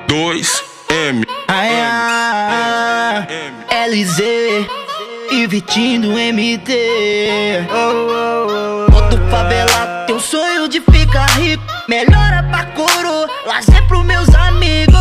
A2M LZ e Vitinho MT. Outro favelado tem o sonho de ficar rico. Melhora pra coro, lazer pros meus amigos.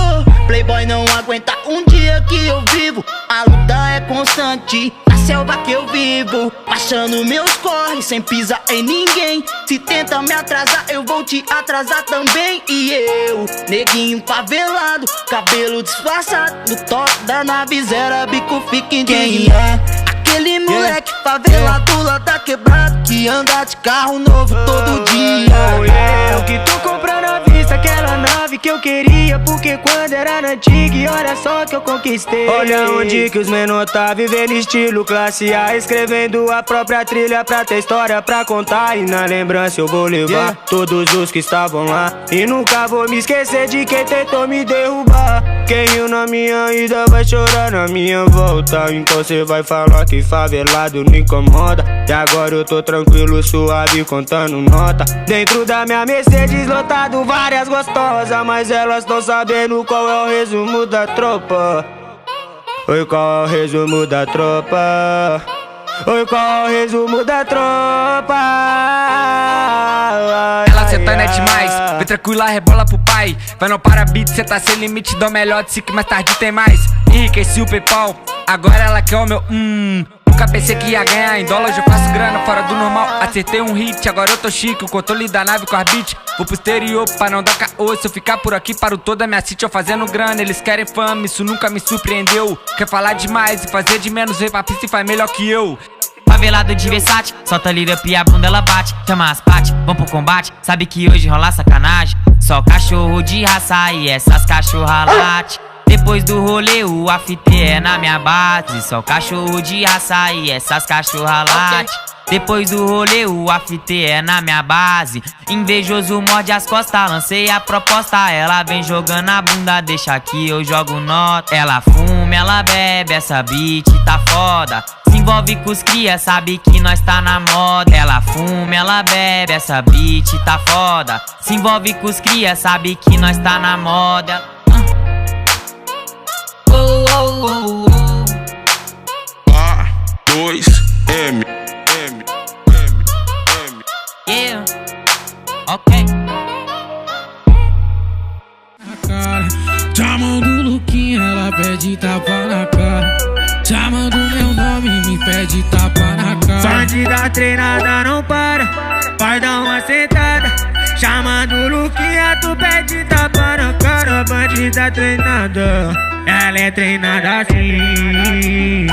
Playboy não aguenta um dia que eu vivo. A luta é constante, na selva que eu vivo. Passando meus corres, sem pisar em ninguém. Se tenta me atrasar, eu vou te atrasar também. E eu, neguinho favelado, cabelo disfarçado, no top da nave zero, bico fica em quem é? Aquele moleque favelado lá da quebrada, que anda de carro novo todo dia. O que tu comprou na vista, aquela nave que eu queria, porque quando era na antiga, e olha só que eu conquistei. Olha onde que os menor tá vivendo estilo classe A, escrevendo a própria trilha pra ter história pra contar. E na lembrança eu vou levar todos os que estavam lá, e nunca vou me esquecer de quem tentou me derrubar. Quem riu na minha ida vai chorar na minha volta. Então cê vai falar que favelado não incomoda. E agora eu tô tranquilo, suave, contando nota. Dentro da minha Mercedes lotado várias gostosas, mas elas tão sabendo qual é o resumo da tropa. Oi, qual é o resumo da tropa? Oi, qual é o resumo da tropa? Ela cetando é demais, vem tranquila, rebola pro pai. Vai não para beat, cê tá sem limite, dou melhor de si que mais tarde tem mais. Enriqueci o PayPal, agora ela quer o meu Nunca pensei que ia ganhar em dólar, hoje eu faço grana fora do normal. Acertei um hit, agora eu tô chique, o controle da nave com as beat. Vou pro exterior pra não dar caô, se eu ficar por aqui paro toda minha city eu fazendo grana. Eles querem fama, isso nunca me surpreendeu. Quer falar demais e fazer de menos, vem pra pista e faz melhor que eu. Favelado de Versace, solta lira e a bunda ela bate. Chama as pate, vão pro combate, sabe que hoje rola sacanagem. Só cachorro de raça e essas cachorra late. Depois do rolê o afite é na minha base. Só cachorro de raça e essas cachorra late. Depois do rolê o afite é na minha base. Invejoso morde as costas, lancei a proposta. Ela vem jogando a bunda, deixa que eu jogo nota. Ela fuma, ela bebe, essa beat tá foda. Se envolve com os cria, sabe que nós tá na moda. Ela fuma, ela bebe, essa beat tá foda. Se envolve com os cria, sabe que nós tá na moda. A2M Yeah, ok. Chamando o Luquinha, ela pede tapa na cara. Chamando meu nome, me pede tapa na cara. Bandida treinada não para, vai dar uma sentada. Chamando o Luquinha, tu pede tapa na cara. Bandida treinada, ela é treinada assim.